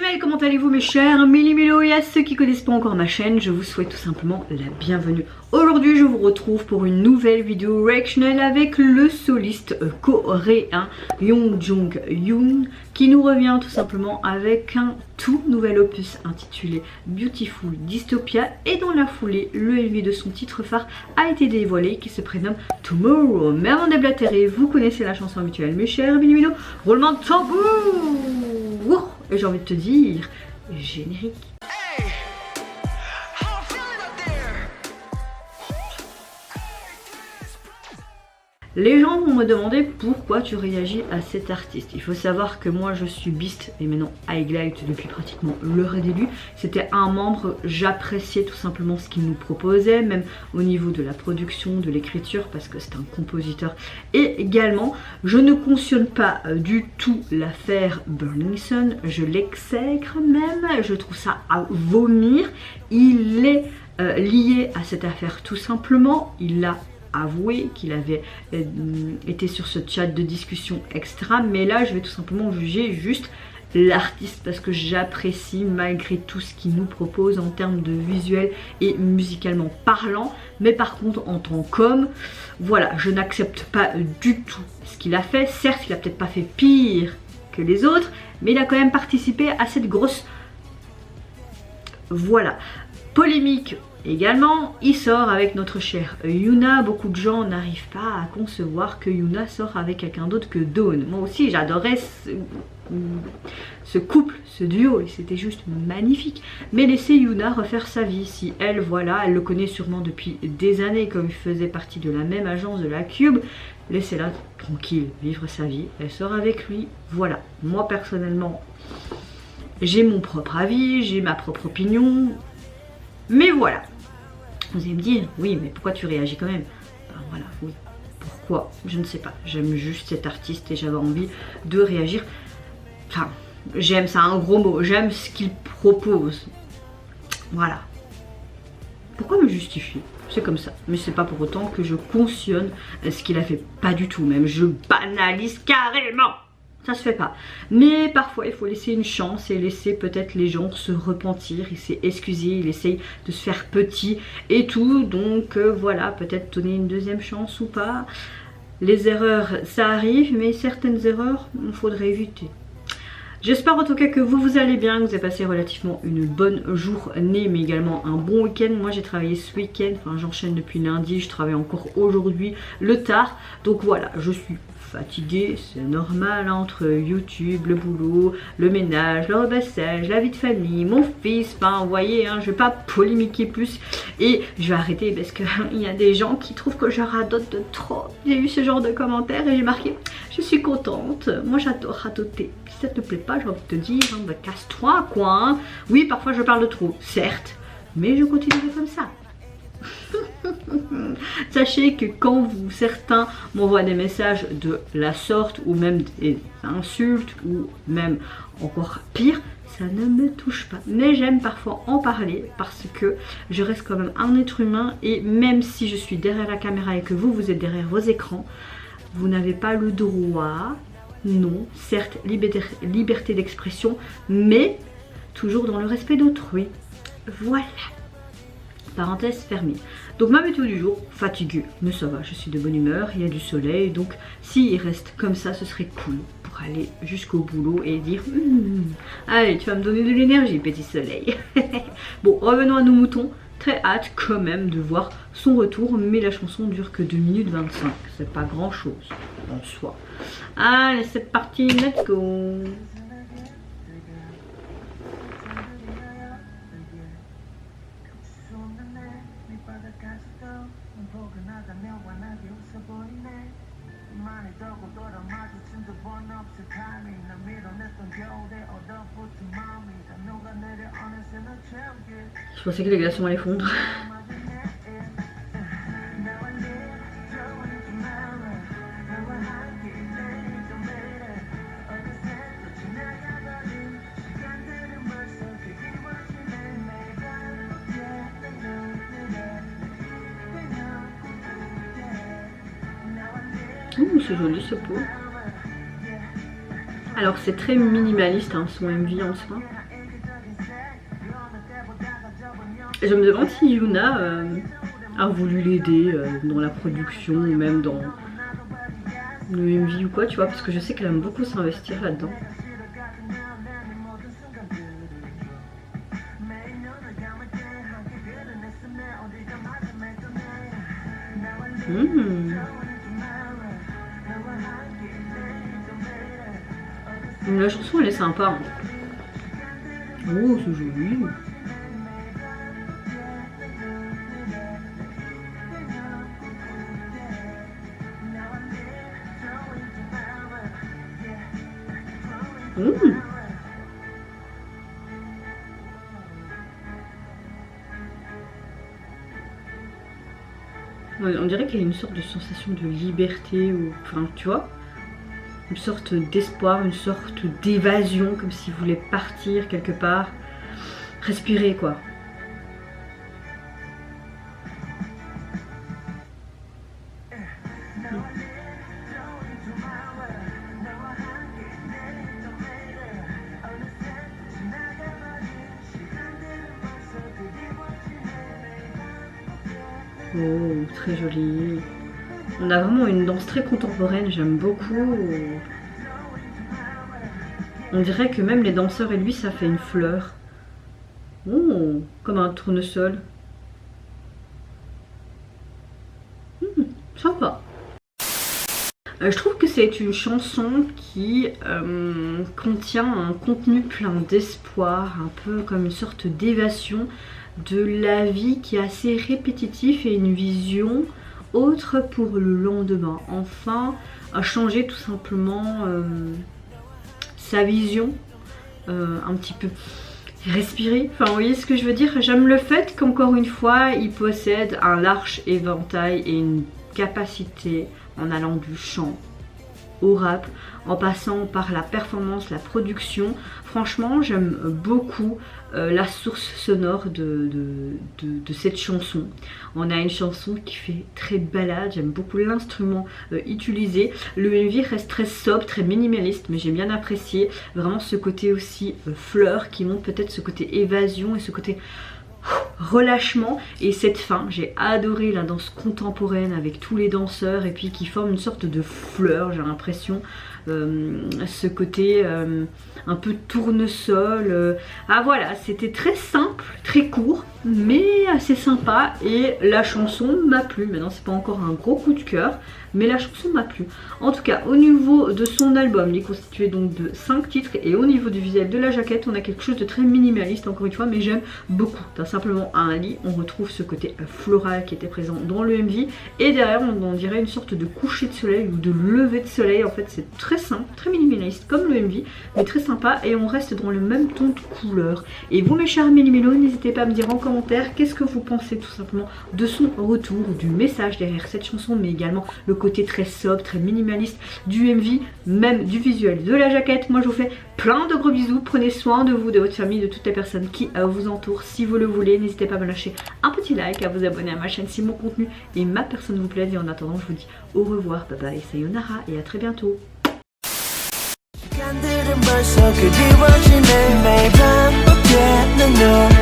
Salut, comment allez-vous mes chers Milo et à ceux qui ne connaissent pas encore ma chaîne, je vous souhaite tout simplement la bienvenue. Aujourd'hui je vous retrouve pour une nouvelle vidéo reactionnelle avec le soliste coréen Yong Jong-yoon qui nous revient tout simplement avec un tout nouvel opus intitulé Beautiful Dystopia, et dans la foulée le MV de son titre phare a été dévoilé qui se prénomme Tomorrow. Mais avant de déblatérer, vous connaissez la chanson habituelle mes chers Milo, roulement de tambour. Et j'ai envie de te dire, générique. Les gens vont me demander pourquoi tu réagis à cet artiste. Il faut savoir que moi je suis Beast et maintenant Highlight depuis pratiquement l'heure des début. C'était un membre, j'appréciais tout simplement ce qu'il nous proposait, même au niveau de la production, de l'écriture, parce que c'est un compositeur. Et également, je ne cautionne pas du tout l'affaire Burning Sun, je l'exècre même, je trouve ça à vomir. Il est lié à cette affaire tout simplement, il l'a avoué qu'il avait été sur ce chat de discussion extra, mais là je vais tout simplement juger juste l'artiste parce que j'apprécie malgré tout ce qu'il nous propose en termes de visuel et musicalement parlant. Mais par contre en tant qu'homme, voilà, je n'accepte pas du tout ce qu'il a fait. Certes il a peut-être pas fait pire que les autres, mais il a quand même participé à cette grosse, voilà, polémique. Également, il sort avec notre chère Yuna. Beaucoup de gens n'arrivent pas à concevoir que Yuna sort avec quelqu'un d'autre que Dawn. Moi aussi, j'adorais ce couple, ce duo, et c'était juste magnifique. Mais laissez Yuna refaire sa vie. Si elle, voilà, elle le connaît sûrement depuis des années, comme il faisait partie de la même agence de la Cube, laissez-la tranquille, vivre sa vie. Elle sort avec lui, voilà. Moi, personnellement, j'ai mon propre avis, j'ai ma propre opinion. Mais voilà. Vous allez me dire, oui, mais pourquoi tu réagis quand même? Ben voilà, oui. Pourquoi? Je ne sais pas. J'aime juste cet artiste et j'avais envie de réagir. Enfin, j'aime, c'est un gros mot. J'aime ce qu'il propose. Voilà. Pourquoi me justifier? C'est comme ça. Mais c'est pas pour autant que je cautionne ce qu'il a fait. Pas du tout même. Je banalise carrément. Ça se fait pas. Mais parfois il faut laisser une chance et laisser peut-être les gens se repentir. Il s'est excusé, il essaye de se faire petit et tout. Donc voilà, peut-être donner une deuxième chance ou pas. Les erreurs ça arrive, mais certaines erreurs il faudrait éviter. J'espère en tout cas que vous allez bien, que vous avez passé relativement une bonne journée, mais également un bon week-end. Moi j'ai travaillé ce week-end, enfin j'enchaîne depuis lundi, je travaille encore aujourd'hui le tard. Donc voilà, je suis fatiguée, c'est normal, hein, entre YouTube, le boulot, le ménage, le repassage, la vie de famille, mon fils, enfin vous voyez, hein, je vais pas polémiquer plus et je vais arrêter parce qu'il y a des gens qui trouvent que je radote de trop. J'ai eu ce genre de commentaires et j'ai marqué je suis contente, moi j'adore radoter. Si ça te plaît pas, j'ai envie de te dire, hein, bah, casse-toi quoi, hein. Oui parfois je parle de trop, certes, mais je continuerai comme ça. Sachez que quand certains m'envoient des messages de la sorte ou même des insultes ou même encore pire, ça ne me touche pas. Mais j'aime parfois en parler parce que je reste quand même un être humain et même si je suis derrière la caméra et que vous êtes derrière vos écrans, vous n'avez pas le droit, non, certes liberté d'expression, mais toujours dans le respect d'autrui. Voilà. Parenthèse fermée. Donc ma météo du jour, fatiguée, mais ça va, je suis de bonne humeur, il y a du soleil, donc s'il reste comme ça, ce serait cool pour aller jusqu'au boulot et dire allez, tu vas me donner de l'énergie, petit soleil. Bon, revenons à nos moutons, très hâte quand même de voir son retour, mais la chanson dure que 2 minutes 25, c'est pas grand chose en soi. Allez, c'est parti, let's go. Je pensais que les glaçons allaient fondre. C'est joli ce pot. Alors c'est très minimaliste hein, son MV en soi. Je me demande si Yuna a voulu l'aider dans la production ou même dans le MV ou quoi, tu vois, parce que je sais qu'elle aime beaucoup s'investir là-dedans. La chanson elle est sympa. Hein. Oh, c'est joli. On dirait qu'il y a une sorte de sensation de liberté, ou enfin tu vois, une sorte d'espoir, une sorte d'évasion, comme s'il voulait partir quelque part, respirer quoi. Oh, très joli. On a vraiment une danse très contemporaine, j'aime beaucoup. On dirait que même les danseurs et lui, ça fait une fleur. Oh, comme un tournesol. Sympa. Je trouve que c'est une chanson qui contient un contenu plein d'espoir, un peu comme une sorte d'évasion de la vie qui est assez répétitif et une vision autre pour le lendemain. Enfin, à changer tout simplement sa vision, un petit peu respirer. Enfin, vous voyez ce que je veux dire? J'aime le fait qu'encore une fois, il possède un large éventail et une capacité en allant du chant au rap, en passant par la performance, la production. Franchement, j'aime beaucoup la source sonore de cette chanson. On a une chanson qui fait très balade, j'aime beaucoup l'instrument utilisé. Le MV reste très sobre, très minimaliste, mais j'ai bien apprécié vraiment ce côté aussi fleur qui montre peut-être ce côté évasion et ce côté relâchement. Et cette fin, j'ai adoré la danse contemporaine avec tous les danseurs et puis qui forme une sorte de fleur, j'ai l'impression, ce côté un peu tournesol. Ah voilà, c'était très simple, très court, mais assez sympa et la chanson m'a plu. Maintenant c'est pas encore un gros coup de cœur, mais la chanson m'a plu. En tout cas, au niveau de son album, il est constitué donc de 5 titres et au niveau du visuel de la jaquette, on a quelque chose de très minimaliste encore une fois, mais j'aime beaucoup. T'as simplement un lit, on retrouve ce côté floral qui était présent dans le MV et derrière on dirait une sorte de coucher de soleil ou de lever de soleil. En fait c'est très simple, très minimaliste comme le MV, mais très sympa et on reste dans le même ton de couleur. Et vous mes chers Méli-Mélos, n'hésitez pas à me dire en commentaire qu'est-ce que vous pensez tout simplement de son retour, du message derrière cette chanson, mais également le côté très sobre, très minimaliste du MV, même du visuel de la jaquette. Moi je vous fais plein de gros bisous, prenez soin de vous, de votre famille, de toutes les personnes qui vous entourent si vous le voulez. N'hésitez pas à me lâcher un petit like, à vous abonner à ma chaîne si mon contenu et ma personne vous plaisent. Et en attendant, je vous dis au revoir, bye bye, sayonara et à très bientôt. 벌써 그리워지네 매일 밤 어깨 난 너